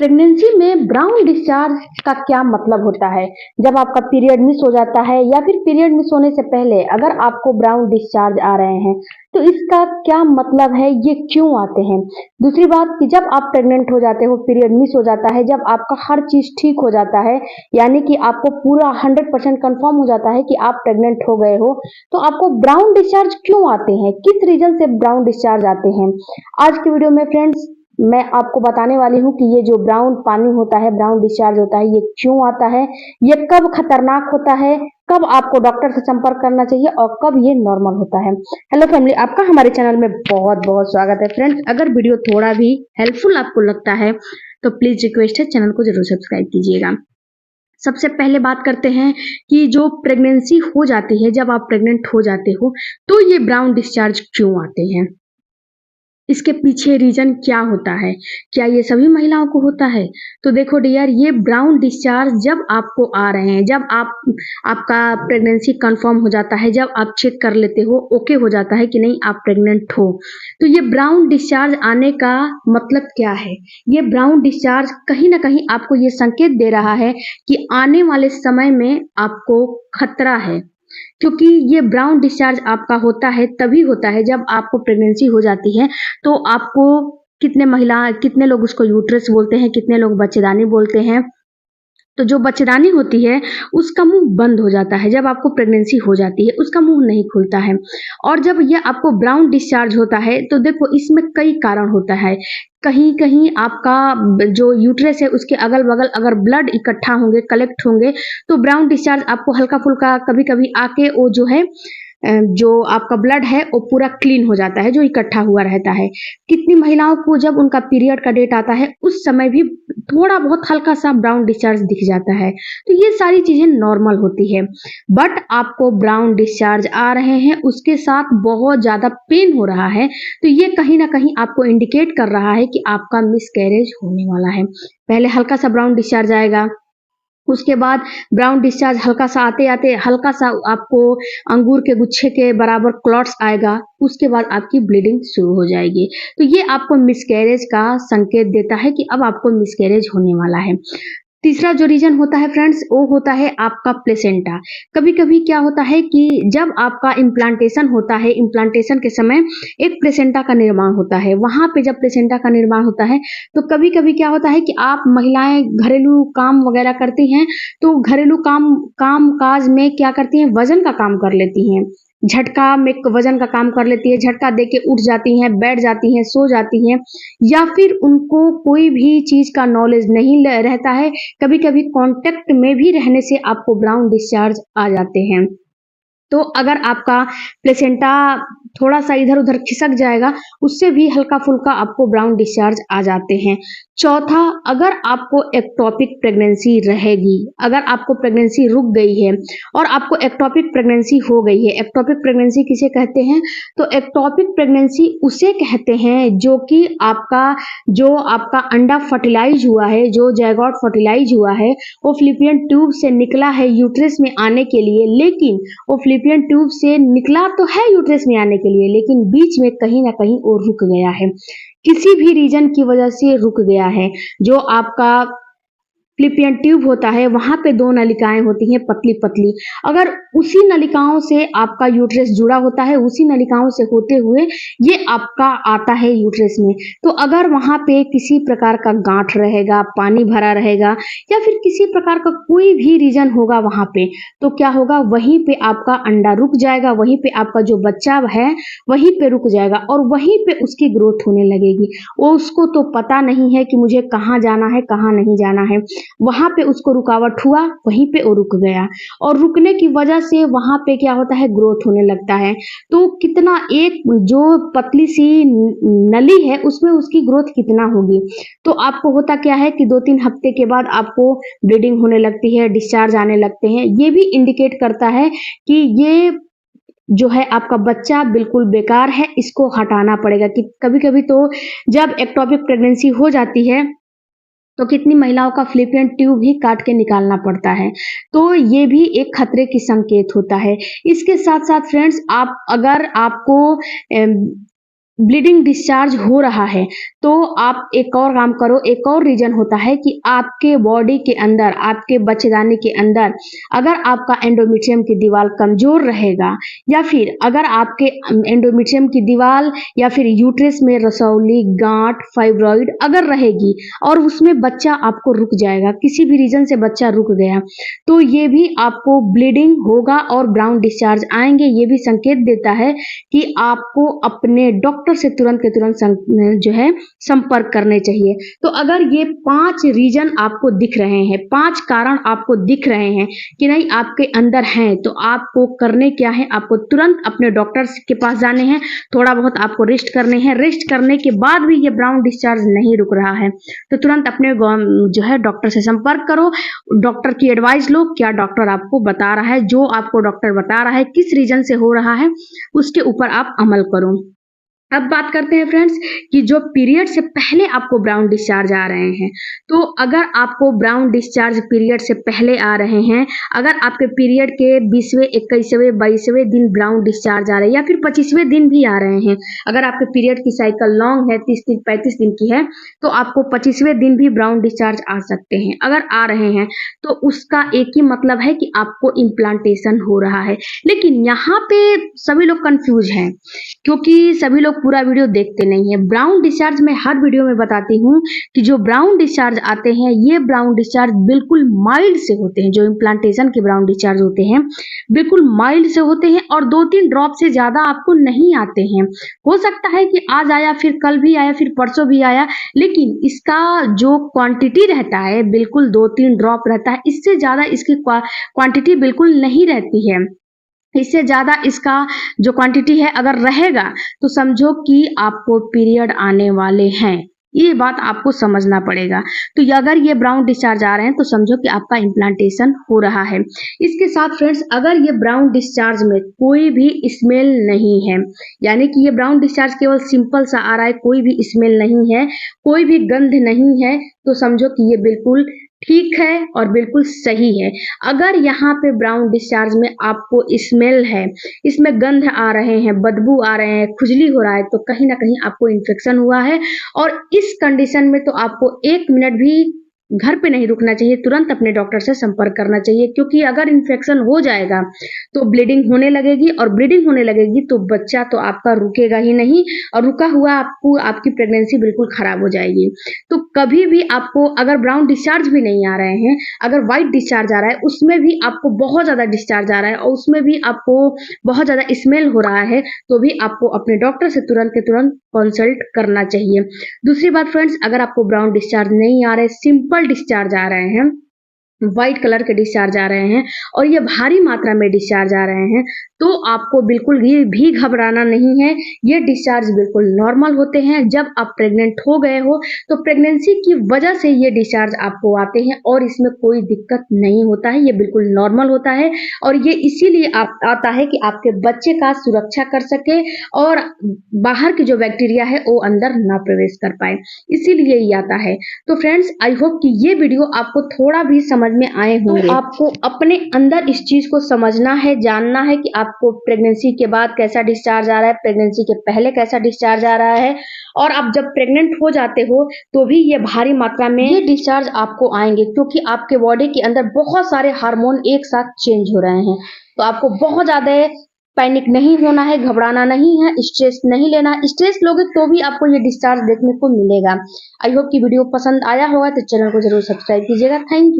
Pregnancy में brown discharge का क्या मतलब होता है? जब आपका पीरियड मिस हो जाता है या फिर पीरियड मिस होने से पहले अगर आपको ब्राउन डिस्चार्ज आ रहे हैं, तो इसका क्या मतलब है? ये क्यों आते हैं? दूसरी बात कि जब आप प्रेग्नेंट हो जाते हो, पीरियड मिस हो जाता है, जब आपका हर चीज ठीक हो जाता है, यानी कि आपको पूरा 100% कंफर्म हो जाता है कि आप प्रेग्नेंट हो गए हो, तो आपको ब्राउन डिस्चार्ज क्यों आते हैं? किस रीजन से ब्राउन डिस्चार्ज आते हैं? आज की वीडियो में फ्रेंड्स मैं आपको बताने वाली हूँ कि ये जो ब्राउन पानी होता है, ब्राउन डिस्चार्ज होता है, ये क्यों आता है, ये कब खतरनाक होता है, कब आपको डॉक्टर से संपर्क करना चाहिए और कब ये नॉर्मल होता है। हेलो फैमिली, आपका हमारे चैनल में बहुत बहुत स्वागत है। फ्रेंड्स, अगर वीडियो थोड़ा भी हेल्पफुल आपको लगता है तो प्लीज रिक्वेस्ट है, चैनल को जरूर सब्सक्राइब कीजिएगा। सबसे पहले बात करते हैं कि जो प्रेगनेंसी हो जाती है, जब आप प्रेग्नेंट हो जाते हो, तो ये ब्राउन डिस्चार्ज क्यों आते हैं, इसके पीछे रीजन क्या होता है, क्या ये सभी महिलाओं को होता है? तो देखो डियर, ये ब्राउन डिस्चार्ज जब आपको आ रहे हैं, जब आपका प्रेगनेंसी कंफर्म हो जाता है, जब आप चेक कर लेते हो, ओके हो जाता है कि नहीं आप प्रेग्नेंट हो, तो ये ब्राउन डिस्चार्ज आने का मतलब क्या है? ये ब्राउन डिस्चार्ज कहीं ना कहीं आपको ये संकेत दे रहा है कि आने वाले समय में आपको खतरा है, क्योंकि ये ब्राउन डिस्चार्ज आपका होता है तभी होता है जब आपको प्रेगनेंसी हो जाती है। तो आपको कितने लोग उसको यूट्रस बोलते हैं, कितने लोग बच्चेदानी बोलते हैं। तो जो बच्चेदानी होती है उसका मुंह बंद हो जाता है, जब आपको प्रेगनेंसी हो जाती है उसका मुंह नहीं खुलता है। और जब ये आपको ब्राउन डिस्चार्ज होता है तो देखो इसमें कई कारण होता है। कहीं कहीं आपका जो यूट्रस है उसके अगल बगल अगर ब्लड इकट्ठा होंगे, कलेक्ट होंगे, तो ब्राउन डिस्चार्ज आपको हल्का फुल्का कभी कभी आके वो जो है जो आपका ब्लड है वो पूरा क्लीन हो जाता है, जो इकट्ठा हुआ रहता है। कितनी महिलाओं को जब उनका पीरियड का डेट आता है उस समय भी थोड़ा बहुत हल्का सा ब्राउन डिस्चार्ज दिख जाता है। तो ये सारी चीजें नॉर्मल होती है। बट आपको ब्राउन डिस्चार्ज आ रहे हैं, उसके साथ बहुत ज्यादा पेन हो रहा है, तो ये कहीं ना कहीं आपको इंडिकेट कर रहा है कि आपका मिसकैरेज होने वाला है। पहले हल्का सा ब्राउन डिस्चार्ज आएगा, उसके बाद ब्राउन डिस्चार्ज हल्का सा आते आते हल्का सा आपको अंगूर के गुच्छे के बराबर क्लॉट्स आएगा, उसके बाद आपकी ब्लीडिंग शुरू हो जाएगी। तो ये आपको मिसकैरेज का संकेत देता है कि अब आपको मिसकैरेज होने वाला है। तीसरा जो रीजन होता है फ्रेंड्स, वो होता है आपका प्लेसेंटा। कभी कभी क्या होता है कि जब आपका इम्प्लांटेशन होता है, इम्प्लांटेशन के समय एक प्लेसेंटा का निर्माण होता है। वहां पे जब प्लेसेंटा का निर्माण होता है तो कभी कभी क्या होता है कि आप महिलाएं घरेलू काम वगैरह करती हैं, तो घरेलू काम काज में क्या करती हैं, वजन का काम कर लेती हैं, झटका में वजन का काम कर लेती है, झटका दे के उठ जाती हैं, बैठ जाती हैं, सो जाती हैं, या फिर उनको कोई भी चीज का नॉलेज नहीं रहता है। कभी कभी कांटेक्ट में भी रहने से आपको ब्राउन डिस्चार्ज आ जाते हैं। तो अगर आपका प्लेसेंटा थोड़ा सा इधर उधर खिसक जाएगा, उससे भी हल्का फुल्का आपको ब्राउन डिस्चार्ज आ जाते हैं। चौथा, अगर आपको एक्टोपिक प्रेगनेंसी रहेगी, अगर आपको प्रेगनेंसी रुक गई है और आपको एक्टोपिक प्रेगनेंसी हो गई है। एक्टोपिक प्रेगनेंसी किसे कहते हैं? तो एक्टोपिक प्रेगनेंसी उसे कहते हैं जो आपका अंडा फर्टिलाइज हुआ है, जो जायगोट फर्टिलाइज हुआ है, वो फ्लिपियन ट्यूब से निकला है यूट्रस में आने के लिए, लेकिन वो फ्लिपियन ट्यूब से निकला तो है यूट्रस में आने के लिए, लेकिन बीच में कहीं ना कहीं वो रुक गया है, किसी भी रीजन की वजह से रुक गया है। जो आपका फ्लिपियन ट्यूब होता है वहां पे दो नलिकाएं होती हैं पतली पतली, अगर उसी नलिकाओं से आपका यूट्रस जुड़ा होता है, उसी नलिकाओं से होते हुए ये आपका आता है यूट्रस में, तो अगर वहां पे किसी प्रकार का गांठ रहेगा, पानी भरा रहेगा, या फिर किसी प्रकार का कोई भी रीजन होगा वहां पे, तो क्या होगा, वहीं पे आपका अंडा रुक जाएगा, वहीं पे आपका जो बच्चा है वहीं पे रुक जाएगा और वहीं पे उसकी ग्रोथ होने लगेगी। वो उसको तो पता नहीं है कि मुझे कहाँ जाना है, कहाँ नहीं जाना है, वहां पे उसको रुकावट हुआ, वहीं पे वो रुक गया, और रुकने की वजह से वहां पे क्या होता है, ग्रोथ होने लगता है। तो कितना, एक जो पतली सी नली है उसमें उसकी ग्रोथ कितना होगी। तो आपको होता क्या है कि 2-3 हफ्ते के बाद आपको ब्लीडिंग होने लगती है, डिस्चार्ज आने लगते हैं। ये भी इंडिकेट करता है कि ये जो है आपका बच्चा बिल्कुल बेकार है, इसको हटाना पड़ेगा। कि कभी कभी तो जब एक्टोपिक प्रेगनेंसी हो जाती है तो कितनी महिलाओं का फ्लिपियन ट्यूब ही काट के निकालना पड़ता है। तो ये भी एक खतरे की संकेत होता है। इसके साथ साथ फ्रेंड्स, अगर आपको ब्लीडिंग डिस्चार्ज हो रहा है तो आप एक और काम करो, एक और रीज़न होता है कि आपके बॉडी के अंदर, आपके बच्चेदानी के अंदर अगर आपका एंडोमेट्रियम की दीवार कमज़ोर रहेगा या फिर अगर आपके एंडोमेट्रियम की दीवार या फिर यूट्रस में रसौली, गाँठ, फाइब्रॉइड अगर रहेगी और उसमें बच्चा आपको रुक जाएगा, किसी भी रीज़न से बच्चा रुक गया, तो ये भी आपको ब्लीडिंग होगा और ब्राउन डिस्चार्ज आएँगे। ये भी संकेत देता है कि आपको अपने डॉक्टर से तुरंत के तुरंत जो है संपर्क करने चाहिए। तो अगर ये 5 रीज़न आपको दिख रहे हैं, 5 कारण आपको दिख रहे हैं कि नहीं आपके अंदर हैं, तो आपको करने क्या है, आपको तुरंत अपने डॉक्टर के पास जाने हैं, थोड़ा बहुत आपको रेस्ट करने हैं। रेस्ट करने के बाद भी ये ब्राउन डिस्चार्ज नहीं रुक रहा है, तो तुरंत अपने जो है डॉक्टर से संपर्क करो, डॉक्टर की एडवाइस लो, क्या डॉक्टर आपको बता रहा है, जो आपको डॉक्टर बता रहा है, किस रीज़न से हो रहा है, उसके ऊपर आप अमल करो। अब बात करते हैं फ्रेंड्स कि जो पीरियड से पहले आपको ब्राउन डिस्चार्ज आ रहे हैं, तो अगर आपको ब्राउन डिस्चार्ज पीरियड से पहले आ रहे हैं, अगर आपके पीरियड के 20वें, 21वें, 22वें दिन ब्राउन डिस्चार्ज आ रहे हैं या फिर 25वें दिन भी आ रहे हैं, अगर आपके पीरियड की साइकिल लॉन्ग है, 30 दिन, 35 दिन की है, तो आपको 25वें दिन भी ब्राउन डिस्चार्ज आ सकते हैं। अगर आ रहे हैं, तो उसका एक ही मतलब है कि आपको इम्प्लांटेशन हो रहा है। लेकिन यहाँ पे सभी लोग कंफ्यूज हैं, क्योंकि सभी लोग पूरा वीडियो देखते नहीं है। ब्राउन डिस्चार्ज मैं हर वीडियो में बताती हूँ कि जो ब्राउन डिस्चार्ज आते हैं, ये ब्राउन डिस्चार्ज बिल्कुल माइल्ड से होते हैं। जो इम्प्लांटेशन के ब्राउन डिस्चार्ज होते हैं बिल्कुल माइल्ड से होते हैं और 2-3 ड्रॉप से ज़्यादा आपको नहीं आते हैं। हो सकता है कि आज आया, फिर कल भी आया, फिर परसों भी आया, लेकिन इसका जो क्वांटिटी रहता है बिल्कुल 2-3 ड्रॉप रहता है। इससे ज़्यादा इसकी क्वांटिटी बिल्कुल नहीं रहती है। इससे ज़्यादा इसका जो क्वांटिटी है अगर रहेगा, तो समझो कि आपको पीरियड आने वाले हैं। ये बात आपको समझना पड़ेगा। तो अगर ये ब्राउन डिस्चार्ज आ रहे हैं, तो समझो कि आपका इम्प्लांटेशन हो रहा है। इसके साथ फ्रेंड्स, अगर ये ब्राउन डिस्चार्ज में कोई भी स्मेल नहीं है, यानी कि ये ब्राउन डिस्चार्ज केवल सिंपल सा आ रहा है, कोई भी स्मेल नहीं है, कोई भी गंध नहीं है, तो समझो कि ये बिल्कुल ठीक है और बिल्कुल सही है। अगर यहाँ पे ब्राउन डिस्चार्ज में आपको स्मेल है, इसमें गंध आ रहे हैं, बदबू आ रहे हैं, खुजली हो रहा है, तो कहीं ना कहीं आपको इन्फेक्शन हुआ है। और इस कंडीशन में तो आपको 1 मिनट भी घर पे नहीं रुकना चाहिए, तुरंत अपने डॉक्टर से संपर्क करना चाहिए, क्योंकि अगर इन्फेक्शन हो जाएगा तो ब्लीडिंग होने लगेगी और ब्लीडिंग होने लगेगी तो बच्चा तो आपका रुकेगा ही नहीं और रुका हुआ आपकी प्रेगनेंसी बिल्कुल खराब हो जाएगी। तो कभी भी आपको अगर ब्राउन डिस्चार्ज भी नहीं आ रहे हैं, अगर व्हाइट डिस्चार्ज आ रहा है, उसमें भी आपको बहुत ज़्यादा डिस्चार्ज आ रहा है और उसमें भी आपको बहुत ज़्यादा स्मेल हो रहा है, तो भी आपको अपने डॉक्टर से तुरंत के तुरंत कंसल्ट करना चाहिए। दूसरी बात फ्रेंड्स, अगर आपको ब्राउन डिस्चार्ज नहीं आ रहे, सिंपल डिस्चार्ज आ रहे हैं, व्हाइट कलर के डिस्चार्ज आ रहे हैं और ये भारी मात्रा में डिस्चार्ज आ रहे हैं, तो आपको बिल्कुल भी घबराना नहीं है। ये डिस्चार्ज बिल्कुल नॉर्मल होते हैं। जब आप प्रेग्नेंट हो गए हो, तो प्रेगनेंसी की वजह से ये डिस्चार्ज आपको आते हैं और इसमें कोई दिक्कत नहीं होता है, ये बिल्कुल नॉर्मल होता है। और ये इसीलिए आता है कि आपके बच्चे का सुरक्षा कर सके और बाहर की जो बैक्टीरिया है वो अंदर ना प्रवेश कर पाए, इसीलिए ये आता है। तो फ्रेंड्स, आई होप कि ये वीडियो आपको थोड़ा भी समझ में आए होंगे। तो आपको अपने अंदर इस चीज को समझना है, जानना है कि आपको प्रेगनेंसी के बाद कैसा डिस्चार्ज आ रहा है, प्रेगनेंसी के पहले कैसा डिस्चार्ज आ रहा है, और आप जब प्रेग्नेंट हो जाते हो तो भी ये भारी मात्रा में ये डिस्चार्ज आपको आएंगे, क्योंकि आपके बॉडी के अंदर बहुत सारे हार्मोन एक साथ चेंज हो रहे हैं। तो आपको बहुत ज्यादा पैनिक नहीं होना है, घबराना नहीं है, स्ट्रेस नहीं लेना है। स्ट्रेस लोगे तो भी आपको ये डिस्चार्ज देखने को मिलेगा। आई होप कि वीडियो पसंद आया होगा, तो चैनल को जरूर सब्सक्राइब कीजिएगा। Thank you.